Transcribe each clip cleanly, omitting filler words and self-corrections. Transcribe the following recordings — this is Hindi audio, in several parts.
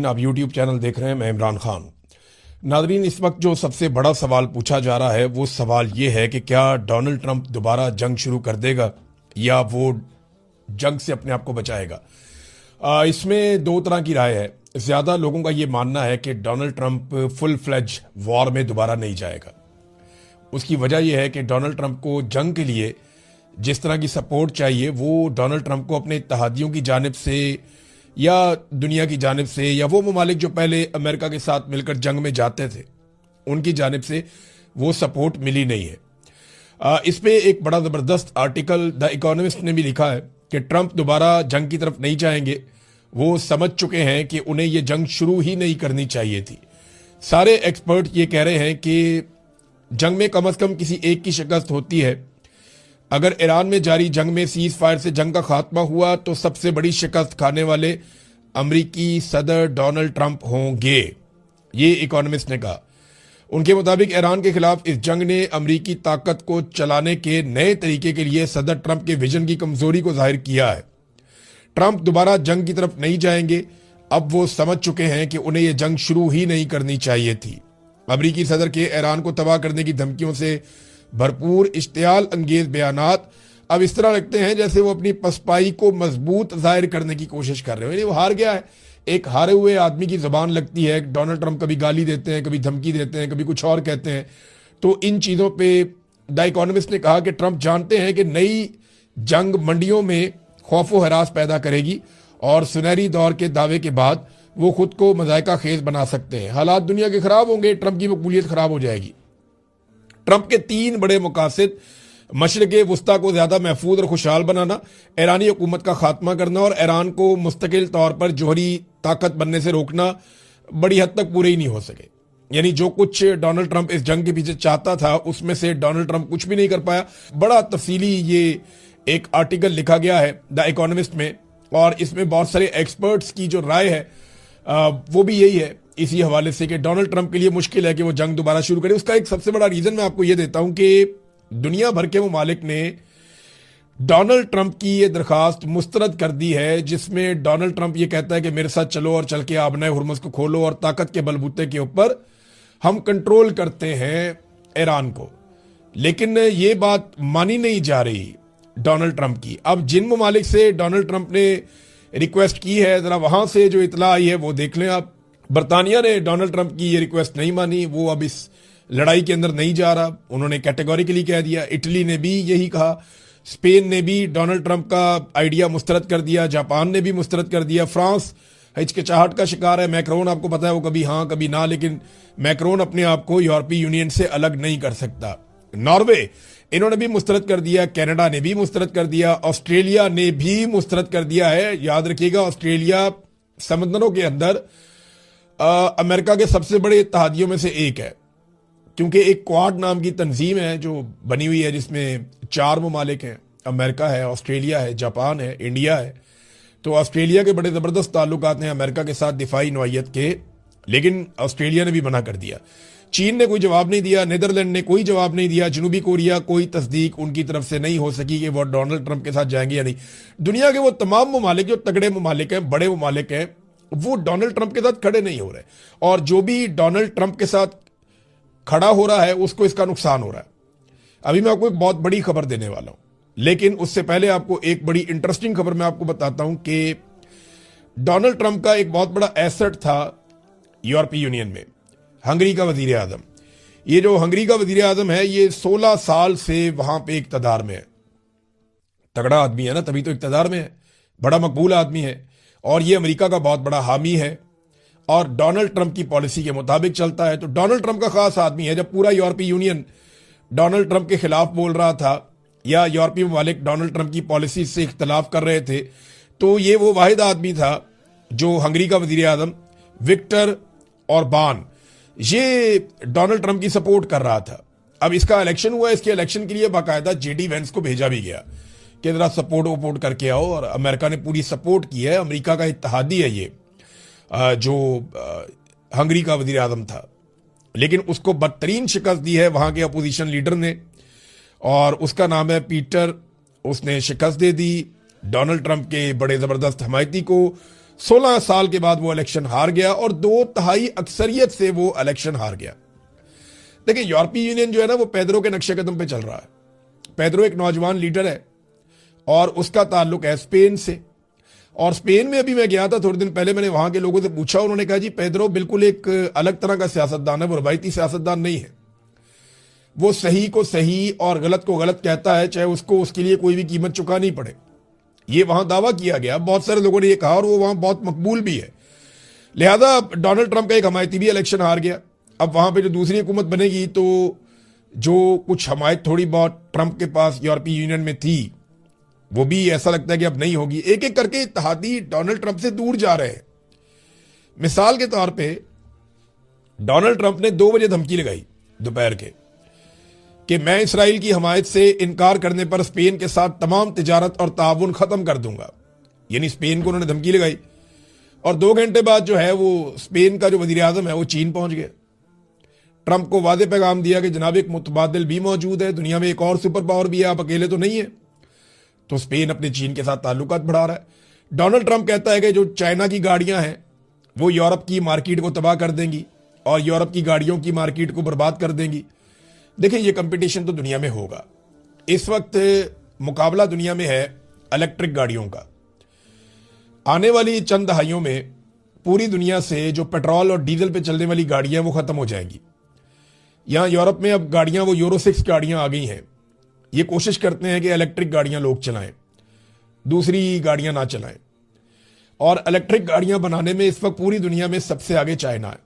आप YouTube चैनल देख रहे हैं, मैं इमरान खान। नादरीन, इस वक्त जो सबसे बड़ा सवाल पूछा जा रहा है वो सवाल ये है कि क्या डोनाल्ड ट्रंप दोबारा जंग शुरू कर देगा या वो जंग से अपने आप को बचाएगा। इसमें दो तरह की राय है। ज़्यादा लोगों का ये मानना है कि Donald Trump full fledge war में दोबारा नहीं जाएगा। उसकी वजह यह है कि डोनाल्ड ट्रंप को जंग के लिए जिस तरह की सपोर्ट चाहिए वो डोनाल्ड ट्रंप को अपने इत्तेहादियों की जानिब से या दुनिया की जानिब से या वो ममालिक जो पहले अमेरिका के साथ मिलकर जंग में जाते थे उनकी जानिब से वो सपोर्ट मिली नहीं है। इस पे एक बड़ा ज़बरदस्त आर्टिकल द इकोनॉमिस्ट ने भी लिखा है कि ट्रंप दोबारा जंग की तरफ नहीं जाएंगे। वो समझ चुके हैं कि उन्हें ये जंग शुरू ही नहीं करनी चाहिए थी। सारे एक्सपर्ट ये कह रहे हैं कि जंग में कम से कम किसी एक की शिकस्त होती है। अगर ईरान में जारी जंग में सीज फायर से जंग का खात्मा हुआ तो सबसे बड़ी शिकस्त खाने वाले अमरीकी सदर डोनाल्ड ट्रंप होंगे, ये इकोनॉमिस्ट ने कहा। उनके मुताबिक ईरान के खिलाफ इस जंग ने अमरीकी ताकत को चलाने के नए तरीके के लिए सदर ट्रंप के विजन की कमजोरी को जाहिर किया है। ट्रंप दोबारा जंग की तरफ नहीं जाएंगे। अब वो समझ चुके हैं कि उन्हें यह जंग शुरू ही नहीं करनी चाहिए थी। अमरीकी सदर के ईरान को तबाह करने की धमकियों से भरपूर इश्तियाल अंगेज बयानात अब इस तरह लगते हैं जैसे वो अपनी पसपाई को मजबूत जाहिर करने की कोशिश कर रहे हो। यानी वो हार गया है। एक हारे हुए आदमी की जबान लगती है। डोनाल्ड ट्रंप कभी गाली देते हैं, कभी धमकी देते हैं, कभी कुछ और कहते हैं। तो इन चीज़ों पे द इकोनॉमिस्ट ने कहा कि ट्रंप जानते हैं कि नई जंग मंडियों में खौफ व हरास पैदा करेगी और सुनहरी दौर के दावे के बाद वो खुद को मजायका खेज बना सकते हैं। हालात दुनिया के खराब होंगे, ट्रंप की मकबूलियत खराब हो जाएगी। ट्रंप के तीन बड़े मकासद मशरिक़ वस्ता को ज्यादा महफूज और खुशहाल बनाना, ईरानी हुकूमत का खात्मा करना और ईरान को मुस्तकिल तौर पर जोहरी ताकत बनने से रोकना बड़ी हद तक पूरे ही नहीं हो सके। यानी जो कुछ डोनाल्ड ट्रंप इस जंग के पीछे चाहता था उसमें से डोनाल्ड ट्रंप कुछ भी नहीं कर पाया। बड़ा तफसीली ये एक आर्टिकल लिखा गया है द इकोनॉमिस्ट में और इसमें बहुत सारे एक्सपर्ट्स की जो राय है वो भी यही है इसी हवाले से कि डोनाल्ड ट्रंप के लिए मुश्किल है कि वो जंग दोबारा शुरू करे। उसका एक सबसे बड़ा रीजन मैं आपको ये देता हूं कि दुनिया भर के ममालिक ने डोनाल्ड ट्रंप की ये दरखास्त मुस्तरद कर दी है जिसमें डोनाल्ड ट्रंप ये कहता है कि मेरे साथ चलो और चल के आबना हुर्मुज़ को खोलो और ताकत के बलबूते के ऊपर हम कंट्रोल करते हैं ईरान को। लेकिन ये बात मानी नहीं जा रही डोनाल्ड ट्रंप की। अब जिन ममालिक से डोनाल्ड ट्रंप ने रिक्वेस्ट की है जरा वहां से जो इतला आई है वो देख लें आप। बरतानिया ने डोनाल्ड ट्रंप की ये रिक्वेस्ट नहीं मानी, वो अब इस लड़ाई के अंदर नहीं जा रहा, उन्होंने कैटेगोरिकली कह दिया। इटली ने भी यही कहा, स्पेन ने भी डोनाल्ड ट्रंप का आइडिया मुस्तरद कर दिया, जापान ने भी मुस्तरद कर दिया, फ्रांस हिचकिचाहट का शिकार है। मैक्रोन आपको पता है वो कभी हाँ कभी ना, लेकिन मैक्रोन अपने आप को यूरोपीय यूनियन से अलग नहीं कर सकता। नॉर्वे इन्होंने भी मुस्तरद कर दिया, कनाडा ने भी मुस्तरद कर दिया, ऑस्ट्रेलिया ने भी मुस्तरद कर दिया है। याद रखिएगा ऑस्ट्रेलिया समंदरों के अंदर अमेरिका के सबसे बड़े इत्तेहादियों में से एक है, क्योंकि एक क्वाड नाम की तंजीम है जो बनी हुई है जिसमें 4 ममालिक हैं, अमेरिका है, ऑस्ट्रेलिया है, जापान है, इंडिया है। तो ऑस्ट्रेलिया के बड़े ज़बरदस्त ताल्लुकात हैं अमेरिका के साथ दिफाई नौइयत के, लेकिन ऑस्ट्रेलिया ने भी मना कर दिया। चीन ने कोई जवाब नहीं दिया, नीदरलैंड ने कोई जवाब नहीं दिया, जनूबी कोरिया कोई तस्दीक उनकी तरफ से नहीं हो सकी कि वो डोनाल्ड ट्रंप के साथ जाएंगे या नहीं। दुनिया के वो तमाम ममालिक जो तगड़े ममालिक हैं, बड़े ममालिक हैं, वो डोनाल्ड ट्रंप के साथ खड़े नहीं हो रहे और जो भी डोनाल्ड ट्रंप के साथ खड़ा हो रहा है उसको इसका नुकसान हो रहा है। अभी मैं आपको एक बहुत बड़ी खबर देने वाला हूं, लेकिन उससे पहले आपको एक बड़ी इंटरेस्टिंग खबर मैं आपको बताता हूं कि डोनाल्ड ट्रंप का एक बहुत बड़ा एसेट था यूरोपीय यूनियन में, हंगरी का वजीर आजम। ये जो हंगरी का वजीर आजम है ये 16 साल से वहां पे इक्तदार में है। तगड़ा आदमी है ना, तभी तो इक्तदार में है, बड़ा मकबूल आदमी है और ये अमेरिका का बहुत बड़ा हामी है और डोनाल्ड ट्रंप की पॉलिसी के मुताबिक चलता है। तो डोनाल्ड ट्रंप का खास आदमी है। जब पूरा यूरोपीय यूनियन डोनाल्ड ट्रंप के खिलाफ बोल रहा था या यूरोपीय ममालिक डोनाल्ड ट्रंप की पॉलिसी से इख्तलाफ कर रहे थे तो ये वो वाहिद आदमी था जो हंगरी का वजीर आजम विक्टर ऑरबान ये डोनाल्ड ट्रंप की सपोर्ट कर रहा था। अब इसका इलेक्शन हुआ, इसके इलेक्शन के लिए बाकायदा जेडी वेंस को भेजा भी गया कि जरा सपोर्ट वपोर्ट करके आओ और अमेरिका ने पूरी सपोर्ट की है। अमेरिका का इत्तेहादी है ये जो हंगरी का वजीर आजम था, लेकिन उसको बदतरीन शिकस्त दी है वहां के अपोजिशन लीडर ने और उसका नाम है पीटर। उसने शिकस्त दे दी डोनाल्ड ट्रंप के बड़े जबरदस्त हमायती को 16 साल के बाद वो इलेक्शन हार गया और 2/3 अक्सरियत से वो इलेक्शन हार गया। देखिए, यूरोपीय यूनियन जो है ना, वो पेड्रो के नक्शे कदम पे चल रहा है। पेड्रो एक नौजवान लीडर है और उसका ताल्लुक है स्पेन से। और स्पेन में अभी मैं गया था थोड़े दिन पहले, मैंने वहां के लोगों से पूछा, उन्होंने कहा जी पेड्रो बिल्कुल एक अलग तरह का सियासतदान है, वो रवायती सियासतदान नहीं है। वो सही को सही और गलत को गलत कहता है, चाहे उसको उसके लिए कोई भी कीमत चुकानी पड़े। ये वहां दावा किया गया, बहुत सारे लोगों ने ये कहा और वो वहां बहुत मकबूल भी है। लिहाजा डोनाल्ड ट्रंप का एक हमायती भी इलेक्शन हार गया। अब वहां पे जो दूसरी हुकूमत बनेगी, तो जो कुछ हमायत थोड़ी बहुत ट्रंप के पास यूरोपीय यूनियन में थी, वो भी ऐसा लगता है कि अब नहीं होगी। एक एक करके इत्तेहादी डोनाल्ड ट्रंप से दूर जा रहे हैं। मिसाल के तौर पे डोनाल्ड ट्रंप ने 2 बजे धमकी लगाई दोपहर के कि मैं इसराइल की हमायत से इनकार करने पर स्पेन के साथ तमाम तिजारत और ताउन खत्म कर दूंगा। यानी स्पेन को उन्होंने धमकी लगाई और 2 घंटे बाद जो है वो स्पेन का जो वजीर आजम है वो चीन पहुंच गया। ट्रंप को वादे पैगाम दिया कि जनाब एक मुतबादिल भी मौजूद है, दुनिया में एक और सुपर पावर भी है, आप अकेले तो नहीं है। तो स्पेन अपने चीन के साथ ताल्लुकात बढ़ा रहा है। डोनाल्ड ट्रंप कहता है कि जो चाइना की गाड़ियां हैं वो यूरोप की मार्केट को तबाह कर देंगी और यूरोप की गाड़ियों की मार्केट को बर्बाद कर देंगी। देखिए, ये कंपटीशन तो दुनिया में होगा। इस वक्त मुकाबला दुनिया में है इलेक्ट्रिक गाड़ियों का। आने वाली चंद दहाइयों में पूरी दुनिया से जो पेट्रोल और डीजल पे चलने वाली गाड़ियां वो खत्म हो जाएंगी। यहां यूरोप में अब गाड़ियां, वो यूरो 6 गाड़ियां आ गई हैं। ये कोशिश करते हैं कि इलेक्ट्रिक गाड़ियां लोग चलाएं, दूसरी गाड़ियां ना चलाएं। और इलेक्ट्रिक गाड़ियां बनाने में इस वक्त पूरी दुनिया में सबसे आगे चाइना है।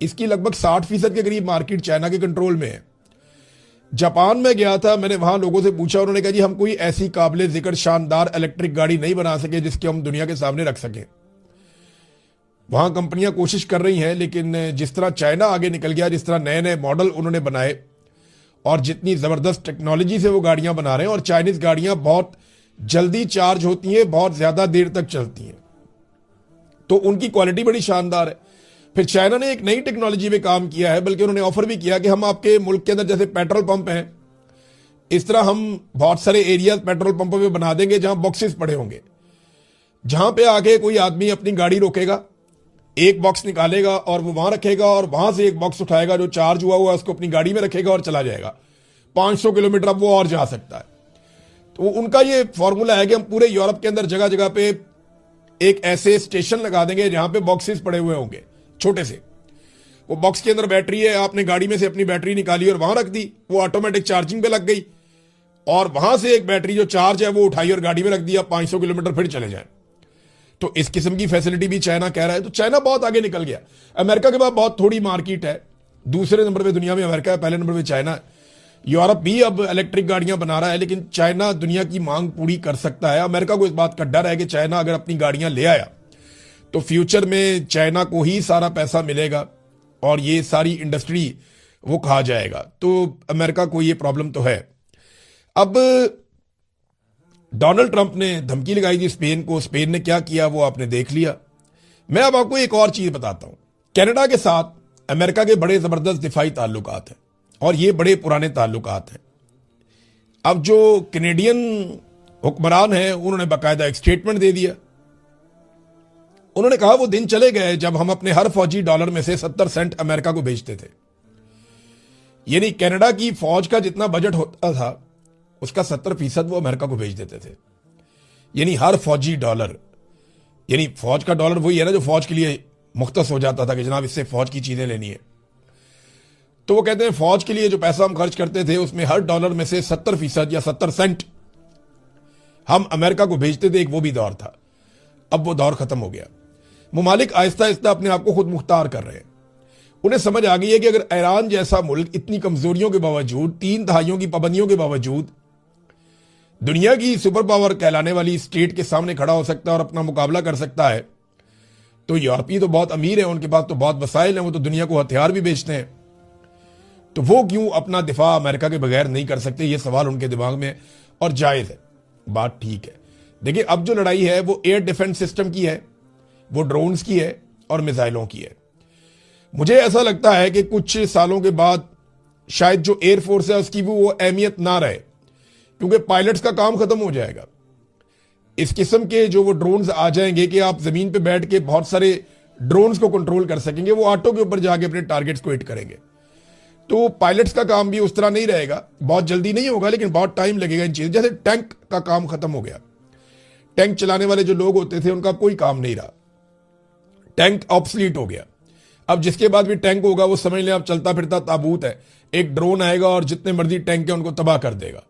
इसकी लगभग 60% के करीब मार्केट चाइना के कंट्रोल में है। जापान में गया था, मैंने वहां लोगों से पूछा, उन्होंने कहा जी हम कोई ऐसी काबिले जिक्र शानदार इलेक्ट्रिक गाड़ी नहीं बना सके जिसके हम दुनिया के सामने रख सकें। वहां कंपनियां कोशिश कर रही हैं, लेकिन जिस तरह चाइना आगे निकल गया, जिस तरह नए नए मॉडल उन्होंने बनाए और जितनी जबरदस्त टेक्नोलॉजी से वो गाड़ियां बना रहे हैं, और चाइनीज गाड़ियां बहुत जल्दी चार्ज होती हैं, बहुत ज्यादा देर तक चलती हैं, तो उनकी क्वालिटी बड़ी शानदार है। फिर चाइना ने एक नई टेक्नोलॉजी में काम किया है, बल्कि उन्होंने ऑफर भी किया कि हम आपके मुल्क के अंदर जैसे पेट्रोल पंप हैं, इस तरह हम बहुत सारे एरियाज पेट्रोल पंपों में बना देंगे जहां बॉक्सेस पड़े होंगे, जहां पे आके कोई आदमी अपनी गाड़ी रोकेगा, एक बॉक्स निकालेगा और वो वहां रखेगा और वहां से एक बॉक्स उठाएगा जो चार्ज हुआ हुआ उसको अपनी गाड़ी में रखेगा और चला जाएगा। 500 किलोमीटर अब वो और जा सकता है। तो उनका ये फॉर्मूला है कि हम पूरे यूरोप के अंदर जगह जगह पे एक ऐसे स्टेशन लगा देंगे जहां पे बॉक्सेस पड़े हुए होंगे छोटे से। वो बॉक्स के अंदर बैटरी है, आपने गाड़ी में से अपनी बैटरी निकाली और वहां रख दी, वो ऑटोमेटिक चार्जिंग पे लग गई, और वहां से एक बैटरी जो चार्ज है वो उठाई और गाड़ी में रख दिया, 500 किलोमीटर फिर चले जाए। तो इस किस्म की फैसिलिटी भी चाइना कह रहा है। तो चाइना बहुत आगे निकल गया। अमेरिका के बाद बहुत थोड़ी मार्केट है, दूसरे नंबर पे दुनिया में अमेरिका है, पहले नंबर पे चाइना है। यूरोप भी अब इलेक्ट्रिक गाड़ियां बना रहा है, लेकिन चाइना दुनिया की मांग पूरी कर सकता है। अमेरिका को इस बात का डर है कि चाइना अगर अपनी गाड़ियां ले आया तो फ्यूचर में चाइना को ही सारा पैसा मिलेगा और ये सारी इंडस्ट्री वो खा जाएगा। तो अमेरिका को ये प्रॉब्लम तो है। अब डोनाल्ड ट्रंप ने धमकी लगाई थी स्पेन को, स्पेन ने क्या किया वो आपने देख लिया। मैं अब आपको एक और चीज बताता हूं। कनाडा के साथ अमेरिका के बड़े जबरदस्त दिफाई ताल्लुकात हैं और ये बड़े पुराने ताल्लुकात हैं। अब जो कैनेडियन हुक्मरान हैं उन्होंने बाकायदा एक स्टेटमेंट दे दिया। उन्होंने कहा वो दिन चले गए जब हम अपने हर फौजी डॉलर में से 70 सेंट अमेरिका को भेजते थे। यानी कनाडा की फौज का जितना बजट होता था उसका 70% वो अमेरिका को भेज देते थे। यानी हर फौजी डॉलर, यानी फौज का डॉलर वही है ना जो फौज के लिए मुख्तस हो जाता था कि जनाब इससे फौज की चीजें लेनी है। तो वो कहते हैं फौज के लिए जो पैसा हम खर्च करते थे उसमें हर डॉलर में से 70% या 70 सेंट हम अमेरिका को भेजते थे। एक वो भी दौर था, अब वो दौर खत्म हो गया। मुमालिक आहिस्ता आहिस्ता अपने आप को खुद मुख्तार कर रहे हैं। उन्हें समझ आ गई है कि अगर ईरान जैसा मुल्क इतनी कमजोरियों के बावजूद, 3 दहाइयों की पाबंदियों के बावजूद दुनिया की सुपर पावर कहलाने वाली स्टेट के सामने खड़ा हो सकता है और अपना मुकाबला कर सकता है, तो यूरोपीय तो बहुत अमीर है, उनके पास तो बहुत वसाइल हैं, वो तो दुनिया को हथियार भी बेचते हैं, तो वो क्यों अपना दिफा अमेरिका के बगैर नहीं कर सकते? ये सवाल उनके दिमाग में है और जायज है, बात ठीक है। देखिए, अब जो लड़ाई है वो एयर डिफेंस सिस्टम की है, वो ड्रोन्स की है और मिसाइलों की है। मुझे ऐसा लगता है कि कुछ सालों के बाद शायद जो एयरफोर्स है उसकी भी वो अहमियत ना रहे, क्योंकि पायलट्स का काम खत्म हो जाएगा। इस किस्म के जो वो ड्रोन्स आ जाएंगे कि आप जमीन पे बैठ के बहुत सारे ड्रोन्स को कंट्रोल कर सकेंगे, वो ऑटो के ऊपर जाके अपने टारगेट्स को हिट करेंगे। तो पायलट्स का काम भी उस तरह नहीं रहेगा, बहुत जल्दी नहीं होगा, लेकिन बहुत टाइम लगेगा इन चीज़ों। जैसे टैंक का काम खत्म हो गया, टैंक चलाने वाले जो लोग होते थे उनका कोई काम नहीं रहा, टैंक ऑब्सलीट हो गया। अब जिसके बाद भी टैंक होगा वो समझ लें आप चलता फिरता ताबूत है, एक ड्रोन आएगा और जितने मर्जी टैंक है उनको तबाह कर देगा।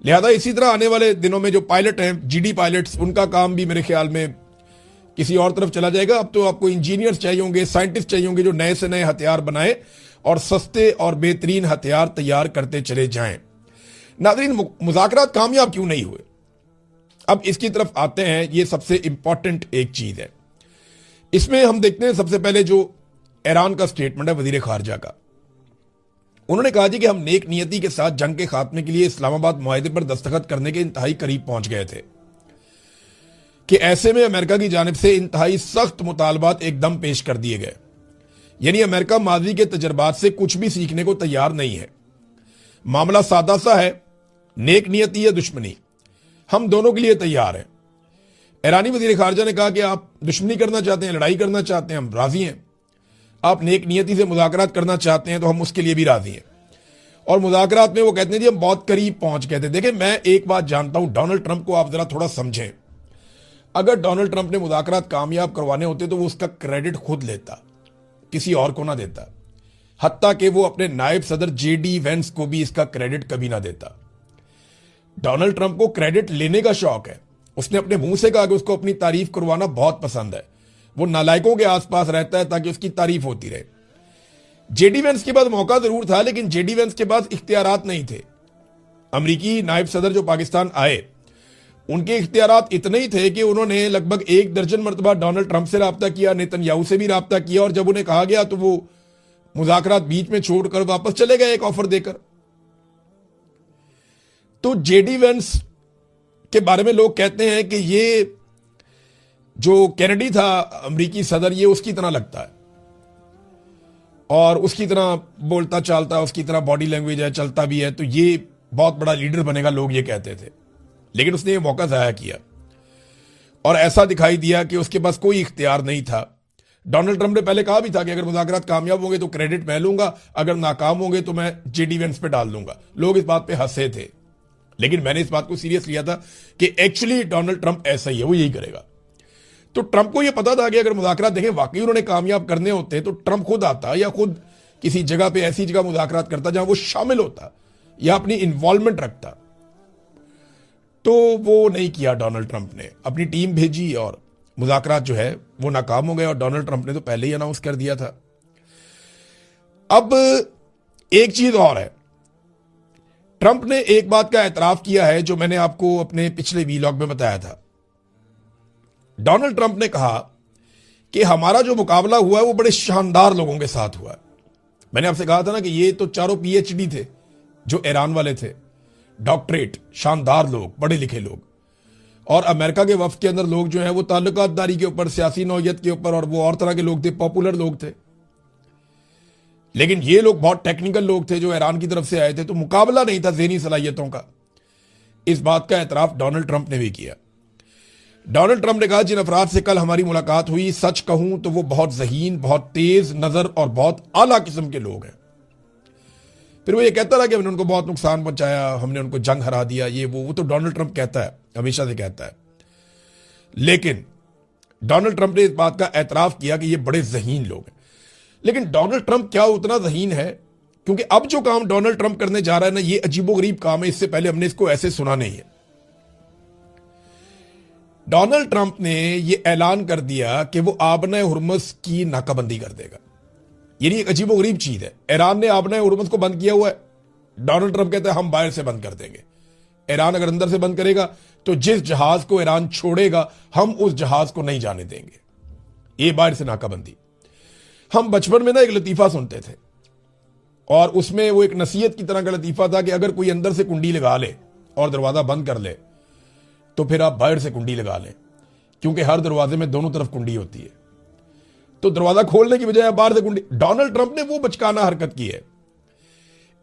लिहाजा इसी तरह आने वाले दिनों में जो पायलट हैं, जीडी पायलट्स, उनका काम भी मेरे ख्याल में किसी और तरफ चला जाएगा। अब तो आपको इंजीनियर्स चाहिए होंगे, साइंटिस्ट चाहिए होंगे जो नए से नए हथियार बनाए और सस्ते और बेहतरीन हथियार तैयार करते चले जाएं। नाज़रीन, मुज़ाकरात कामयाब क्यों नहीं हुए, अब इसकी तरफ आते हैं। ये सबसे इंपॉर्टेंट एक चीज है। इसमें हम देखते हैं सबसे पहले जो ईरान का स्टेटमेंट है वजीर खारजा का। उन्होंने कहा जी कि हम नेक नियति के साथ जंग के खात्मे के लिए इस्लामाबाद मुआहदे पर दस्तखत करने के इंतहाई करीब पहुंच गए थे कि ऐसे में अमेरिका की जानिब से इंतहाई सख्त मुतालबात एकदम पेश कर दिए गए। यानी अमेरिका माजी के तजर्बात से कुछ भी सीखने को तैयार नहीं है। मामला सादा सा है, नेक नियति या दुश्मनी, हम दोनों के लिए तैयार हैं। ईरानी वजीर खारजा ने कहा कि आप दुश्मनी करना चाहते हैं, लड़ाई करना चाहते हैं, हम राजी हैं। आप नेक नियति से मुज़ाकरात करना चाहते हैं तो हम उसके लिए भी राजी हैं। और मुज़ाकरात में वो कहते हैं जी हम बहुत करीब पहुंच गए थे। देखिए, मैं एक बात जानता हूं, डोनाल्ड ट्रंप को आप जरा थोड़ा समझें। अगर डोनाल्ड ट्रंप ने मुज़ाकरात कामयाब करवाने होते तो वो उसका क्रेडिट खुद लेता, किसी और को ना देता। हत्ता कि वो अपने नायब सदर जेडी वेंस को भी इसका क्रेडिट कभी ना देता। डोनाल्ड ट्रंप को क्रेडिट लेने का शौक है। उसने अपने मुंह से कहा कि उसको अपनी तारीफ करवाना बहुत पसंद है। वो नालायकों के आसपास रहता है ताकि उसकी तारीफ होती रहे। जेडी वेंस के पास मौका जरूर था, लेकिन जेडी वेंस के पास इख्तियारात नहीं थे। अमरीकी नायब सदर जो पाकिस्तान आए, उनके इख्तियारात इतने ही थे कि उन्होंने लगभग 1 दर्जन मरतबा डोनाल्ड ट्रंप से रब्ता किया, नेतन्याहू से भी रब्ता किया, और जब उन्हें कहा गया तो वो मुज़ाकरात बीच में छोड़कर वापस चले गए एक ऑफर देकर। तो जेडी वेंस के बारे में लोग कहते हैं कि ये जो कैनेडी था अमरीकी सदर, ये उसकी तरह लगता है और उसकी तरह बोलता चालता, उसकी तरह बॉडी लैंग्वेज है, चलता भी है, तो ये बहुत बड़ा लीडर बनेगा, लोग ये कहते थे। लेकिन उसने ये मौका जाया किया और ऐसा दिखाई दिया कि उसके पास कोई इख्तियार नहीं था। डोनाल्ड ट्रंप ने पहले कहा भी था कि अगर मुज़ाकरात कामयाब होंगे तो क्रेडिट मैं लूंगा, अगर नाकाम होंगे तो मैं जेडी वेंस पे डाल दूंगा। लोग इस बात पे हंसे थे, लेकिन मैंने इस बात को सीरियस लिया था कि एक्चुअली डोनाल्ड ट्रंप ऐसा ही है, वो यही करेगा। तो ट्रंप को यह पता था कि अगर मुज़ाकरात देखें वाकई उन्होंने कामयाब करने होते तो ट्रंप खुद आता या खुद किसी जगह पे ऐसी जगह मुज़ाकरात करता जहां वो शामिल होता या अपनी इन्वॉल्वमेंट रखता। तो वो नहीं किया डोनाल्ड ट्रंप ने, अपनी टीम भेजी और मुज़ाकरात जो है वो नाकाम हो गए, और डोनाल्ड ट्रंप ने तो पहले ही अनाउंस कर दिया था। अब एक चीज और है, ट्रंप ने एक बात का एतराफ किया है जो मैंने आपको अपने पिछले वीलॉग में बताया था। डोनाल्ड ट्रंप ने कहा कि हमारा जो मुकाबला हुआ है वो बड़े शानदार लोगों के साथ हुआ है। मैंने आपसे कहा था ना कि ये तो चारों पीएचडी थे जो ईरान वाले थे, डॉक्टरेट, शानदार लोग, पढ़े लिखे लोग। और अमेरिका के वफ्द के अंदर लोग जो हैं वो ताल्लुकातदारी के ऊपर, सियासी नौयत के ऊपर, और वो और तरह के लोग थे, पॉपुलर लोग थे। लेकिन ये लोग बहुत टेक्निकल लोग थे जो ईरान की तरफ से आए थे, तो मुकाबला नहीं था ज़हनी सलाहियतों का। इस बात का एतराफ डोनाल्ड ट्रंप ने भी किया। डोनाल्ड ट्रंप ने कहा जिन अफराद से कल हमारी मुलाकात हुई, सच कहूं तो वो बहुत ज़हीन, बहुत तेज नजर और बहुत आला किस्म के लोग हैं। फिर वो ये कहता रहा कि हमने उनको बहुत नुकसान पहुंचाया, हमने उनको जंग हरा दिया, ये वो तो डोनाल्ड ट्रंप कहता है, हमेशा से कहता है। लेकिन डोनाल्ड ट्रंप ने इस बात का एतराफ किया कि ये बड़े ज़हीन लोग हैं। लेकिन डोनाल्ड ट्रंप क्या उतना ज़हीन है? क्योंकि अब जो काम डोनाल्ड ट्रंप करने जा रहा है ना, ये अजीबोगरीब काम है, इससे पहले हमने इसको ऐसे सुना नहीं है। डोनाल्ड ट्रंप ने यह ऐलान कर दिया कि वो आबना हुर्मुज़ की नाकाबंदी कर देगा। यानी एक अजीबोगरीब चीज है। ईरान ने आबना हुर्मुज़ को बंद किया हुआ है, डोनाल्ड ट्रंप कहते हैं हम बाहर से बंद कर देंगे। ईरान अगर अंदर से बंद करेगा तो जिस जहाज को ईरान छोड़ेगा हम उस जहाज को नहीं जाने देंगे। ये बाहर से नाकाबंदी। हम बचपन में ना एक लतीफा सुनते थे और उसमें वो एक नसीहत की तरह का लतीफा था कि अगर कोई अंदर से कुंडी लगा ले और दरवाजा बंद कर ले तो फिर आप बाहर से कुंडी लगा लें, क्योंकि हर दरवाजे में दोनों तरफ कुंडी होती है। तो दरवाजा खोलने की बजाय बाहर से कुंडी। डोनाल्ड ट्रंप ने वो बचकाना हरकत की है।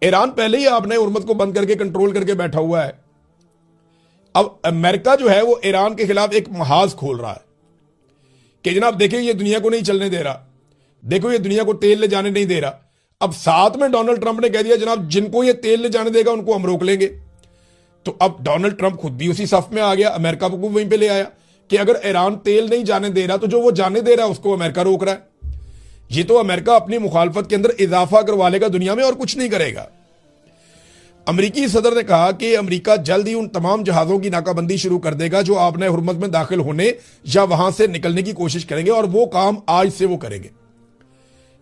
ईरान पहले ही आपने हुर्मुज़ को बंद करके कंट्रोल करके बैठा हुआ है। अब अमेरिका जो है वो ईरान के खिलाफ एक महाज खोल रहा है कि जनाब देखिए ये दुनिया को नहीं चलने दे रहा, देखो ये दुनिया को तेल ले जाने नहीं दे रहा। अब साथ में डोनाल्ड ट्रंप ने कह दिया जनाब जिनको ये तेल ले जाने देगा उनको हम रोक लेंगे। तो अब डोनाल्ड ट्रंप खुद भी उसी सफ में आ गया, अमेरिका को वहीं पे ले आया कि अगर ईरान तेल नहीं जाने दे रहा तो जो वो जाने दे रहा है उसको अमेरिका रोक रहा है। ये तो अमेरिका अपनी मुखालफत के अंदर इजाफा करवा लेगा दुनिया में और कुछ नहीं करेगा। अमरीकी सदर ने कहा कि अमेरिका जल्द ही उन तमाम जहाजों की नाकाबंदी शुरू कर देगा जो आपने हुर्मुज़ में दाखिल होने या वहां से निकलने की कोशिश करेंगे, और वो काम आज से वो करेंगे।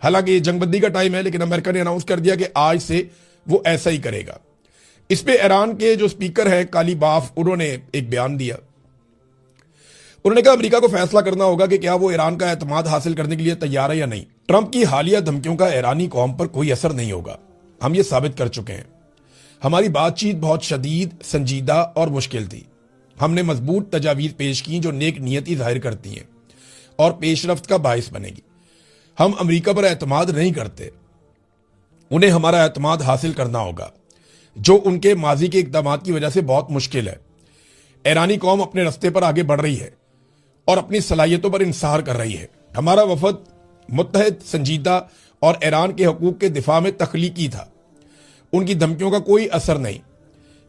हालांकि ये जंगबंदी का टाइम है, लेकिन अमेरिका ने अनाउंस कर दिया कि आज से वो ऐसा ही करेगा। इस पे ईरान के जो स्पीकर है कालीबाफ, उन्होंने एक बयान दिया। उन्होंने कहा अमेरिका को फैसला करना होगा कि क्या वो ईरान का एतमाद हासिल करने के लिए तैयार है या नहीं। ट्रंप की हालिया धमकियों का ईरानी कौम पर कोई असर नहीं होगा, हम ये साबित कर चुके हैं। हमारी बातचीत बहुत शदीद, संजीदा और मुश्किल थी। हमने मजबूत तजावीज़ पेश की जो नेक नियति जाहिर करती हैं और पेशरफ्त का बायस बनेगी। हम अमेरिका पर एतमाद नहीं करते, उन्हें हमारा एतमाद हासिल करना होगा, जो उनके माजी के इक़दाम की वजह से बहुत मुश्किल है। ईरानी कौम अपने रास्ते पर आगे बढ़ रही है और अपनी सलाहियतों पर इंसार कर रही है। हमारा वफद मुत्तहद, संजीदा और ईरान के हकूक़ के दिफा में तख्लीकी था। उनकी धमकियों का कोई असर नहीं।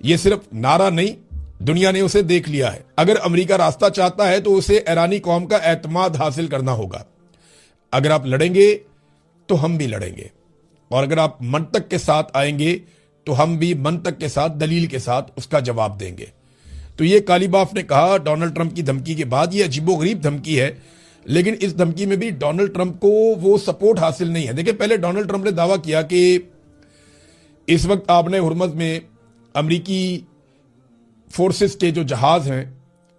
ये सिर्फ नारा नहीं, दुनिया ने उसे देख लिया है। अगर अमेरिका रास्ता चाहता है तो उसे ईरानी कौम का एतमाद हासिल करना होगा। अगर आप लड़ेंगे तो हम भी लड़ेंगे, और अगर आप मंतक के साथ आएंगे तो हम भी मंतक के साथ, दलील के साथ उसका जवाब देंगे। तो ये कालीबाफ ने कहा डोनाल्ड ट्रंप की धमकी के बाद। ये अजीबोगरीब धमकी है, लेकिन इस धमकी में भी डोनाल्ड ट्रंप को वो सपोर्ट हासिल नहीं है। देखिए, पहले डोनाल्ड ट्रंप ने दावा किया कि इस वक्त आपने हुर्मुज़ में अमरीकी फोर्सेस के जो जहाज हैं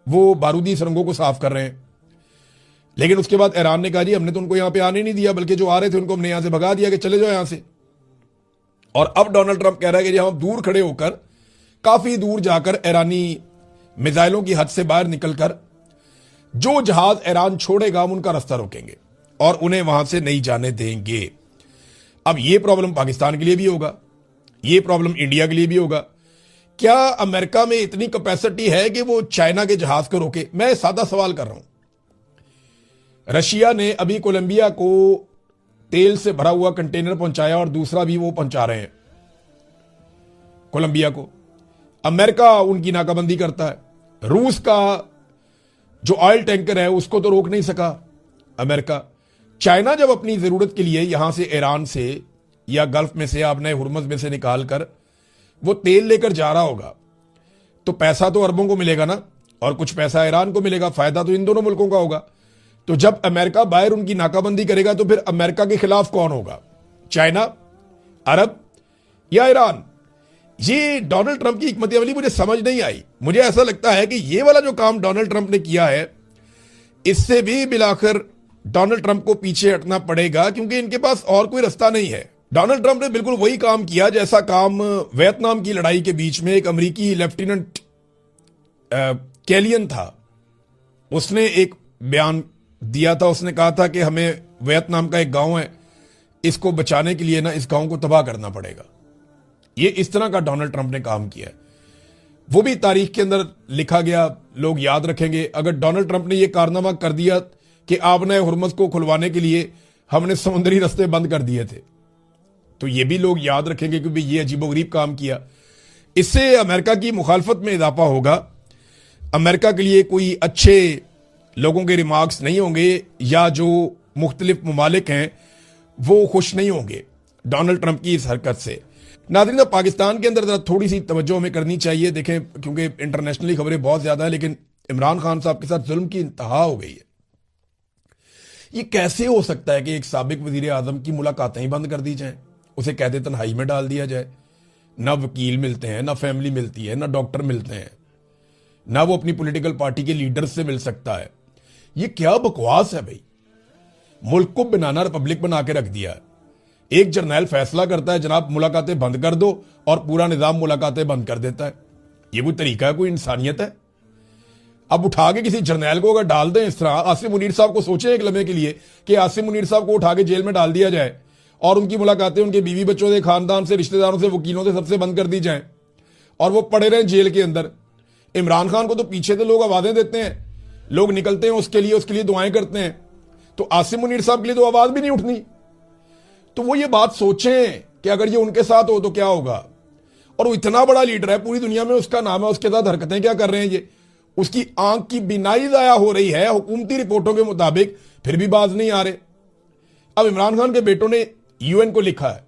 वो बारूदी सुरंगों को साफ कर रहे हैं, लेकिन उसके बाद ईरान ने कहा जी हमने तो उनको यहां पे आने नहीं दिया, बल्कि जो आ रहे थे उनको हमने यहां से भगा दिया कि चले जाओ यहां से। और अब डोनाल्ड ट्रंप कह रहा है कि हम दूर खड़े होकर, काफी दूर जाकर ईरानी मिसाइलों की हद से बाहर निकलकर जो जहाज ईरान छोड़ेगा हम उनका रास्ता रोकेंगे और उन्हें वहां से नहीं जाने देंगे। अब यह प्रॉब्लम पाकिस्तान के लिए भी होगा, यह प्रॉब्लम इंडिया के लिए भी होगा। क्या अमेरिका में इतनी कैपेसिटी है कि वो चाइना के जहाज को रोके? मैं सादा सवाल कर रहा हूं। रशिया ने अभी कोलंबिया को तेल से भरा हुआ कंटेनर पहुंचाया और दूसरा भी वो पहुंचा रहे हैं कोलंबिया को। अमेरिका उनकी नाकाबंदी करता है। रूस का जो ऑयल टैंकर है उसको तो रोक नहीं सका अमेरिका। चाइना जब अपनी जरूरत के लिए यहां से ईरान से या गल्फ में से, आपने हुर्मुज़ में से निकाल कर वो तेल लेकर जा रहा होगा, तो पैसा तो अरबों को मिलेगा ना, और कुछ पैसा ईरान को मिलेगा। फायदा तो इन दोनों मुल्कों का होगा। तो जब अमेरिका बाहर उनकी नाकाबंदी करेगा तो फिर अमेरिका के खिलाफ कौन होगा? चाइना, अरब या ईरान? ये डोनाल्ड ट्रंप की हिकमत अमली मुझे समझ नहीं आई। मुझे ऐसा लगता है कि ये वाला जो काम डोनाल्ड ट्रंप ने किया है, इससे भी मिलाकर डोनाल्ड ट्रंप को पीछे हटना पड़ेगा, क्योंकि इनके पास और कोई रास्ता नहीं है। डोनाल्ड ट्रंप ने बिल्कुल वही काम किया जैसा काम वियतनाम की लड़ाई के बीच में एक अमेरिकी लेफ्टिनेंट कैलियन था, उसने एक बयान दिया था। उसने कहा था कि हमें वियतनाम का एक गांव है, इसको बचाने के लिए ना इस गांव को तबाह करना पड़ेगा। ये इस तरह का डोनाल्ड ट्रंप ने काम किया है। वो भी तारीख के अंदर लिखा गया, लोग याद रखेंगे। अगर डोनाल्ड ट्रंप ने यह कारनामा कर दिया कि आपने हुर्मुज़ को खुलवाने के लिए हमने समुद्री रास्ते बंद कर दिए थे, तो ये भी लोग याद रखेंगे क्योंकि ये अजीबोगरीब काम किया। इससे अमेरिका की मुखालफत में इजाफा होगा। अमेरिका के लिए कोई अच्छे लोगों के रिमार्क्स नहीं होंगे, या जो मुख्तलिफ ममालिक हैं वो खुश नहीं होंगे डोनाल्ड ट्रंप की इस हरकत से। नाज़रीन, पाकिस्तान के अंदर थोड़ी सी तवज्जो हमें करनी चाहिए। देखें, क्योंकि इंटरनेशनली खबरें बहुत ज्यादा है, लेकिन इमरान खान साहब के साथ जुल्म की इंतहा हो गई है। ये कैसे हो सकता है कि एक साबिक वजीर आजम की मुलाकातें ही बंद कर दी जाएं, उसे कैद तन्हाई में डाल दिया जाए? ना वकील मिलते हैं, ना फैमिली मिलती है, ना डॉक्टर मिलते हैं, ना वो अपनी पॉलिटिकल पार्टी के लीडर से मिल सकता है। ये क्या बकवास है भाई? मुल्क को बनाना रिपब्लिक बना के रख दिया है। एक जर्नैल फैसला करता है जनाब मुलाकातें बंद कर दो, और पूरा निजाम मुलाकातें बंद कर देता है। ये कोई तरीका है? कोई इंसानियत है? अब उठा के किसी जर्नैल को अगर डाल दें इस तरह, आसिम मुनीर साहब को सोचें एक लम्हे के लिए कि आसिम मुनीर साहब को उठा के जेल में डाल दिया जाए और उनकी मुलाकातें उनके बीवी बच्चों से, खानदान से, रिश्तेदारों से, वकीलों से सबसे बंद कर दी जाए, और वो पड़े रहें जेल के अंदर। इमरान खान को तो पीछे से लोग आवाजें देते हैं, लोग निकलते हैं उसके लिए दुआएं करते हैं, तो आसिम मुनीर साहब के लिए तो आवाज भी नहीं उठनी। तो वो ये बात सोचें कि अगर ये उनके साथ हो तो क्या होगा। और वो इतना बड़ा लीडर है, पूरी दुनिया में उसका नाम है, उसके साथ हरकतें क्या कर रहे हैं ये। उसकी आंख की बिनाई जाया हो रही है हुकूमती रिपोर्टों के मुताबिक, फिर भी बाज नहीं आ रहे। अब इमरान खान के बेटों ने यूएन को लिखा है,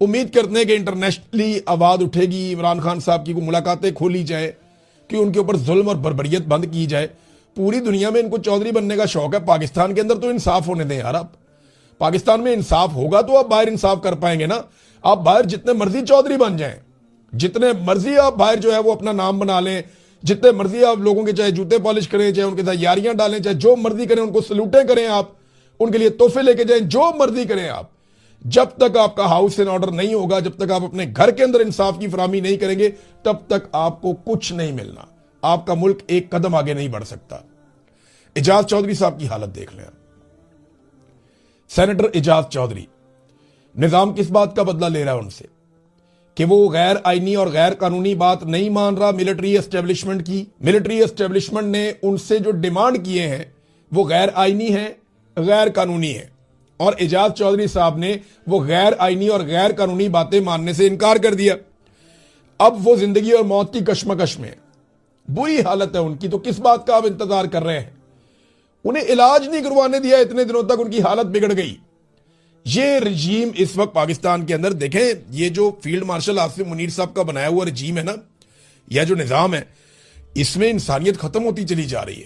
उम्मीद करते हैं कि इंटरनेशनली आवाज उठेगी, इमरान खान साहब की मुलाकातें खोली जाए कि उनके ऊपर जुल्म और बर्बरियत बंद की जाए। पूरी दुनिया में इनको चौधरी बनने का शौक है, पाकिस्तान के अंदर तो इंसाफ होने दें यार। आप पाकिस्तान में इंसाफ होगा तो आप बाहर इंसाफ कर पाएंगे ना। आप बाहर जितने मर्जी चौधरी बन जाएं, जितने मर्जी आप बाहर जो है वो अपना नाम बना लें, जितने मर्जी आप लोगों के चाहे जूते पॉलिश करें, चाहे उनके साथ यारियां डालें, चाहे जो मर्जी करें, उनको सलूटें करें, आप उनके लिए तोहफे लेके जाएं, जो मर्जी करें आप, जब तक आपका हाउस एंड ऑर्डर नहीं होगा, जब तक आप अपने घर के अंदर इंसाफ की फराहमी नहीं करेंगे, तब तक आपको कुछ नहीं मिलना। आपका मुल्क एक कदम आगे नहीं बढ़ सकता। एजाज चौधरी साहब की हालत देख लें। सेनेटर एजाज चौधरी, निजाम किस बात का बदला ले रहा है उनसे कि वो गैर आईनी और गैर कानूनी बात नहीं मान रहा मिलिट्री एस्टेब्लिशमेंट की। मिलिट्री एस्टेब्लिशमेंट ने उनसे जो डिमांड किए हैं वो गैर आईनी है, गैर कानूनी है, और एजाज चौधरी साहब ने वो गैर आईनी और गैर कानूनी बातें मानने से इनकार कर दिया। अब वो जिंदगी और मौत की कश्मकश में, बुरी हालत है उनकी। तो किस बात का आप इंतजार कर रहे हैं? उन्हें इलाज नहीं करवाने दिया, इतने दिनों तक उनकी हालत बिगड़ गई। ये रजीम इस वक्त पाकिस्तान के अंदर देखें, ये जो फील्ड मार्शल आसिम मुनीर साहब का बनाया हुआ रजीम है ना, यह जो निजाम है, इसमें इंसानियत खत्म होती चली जा रही है।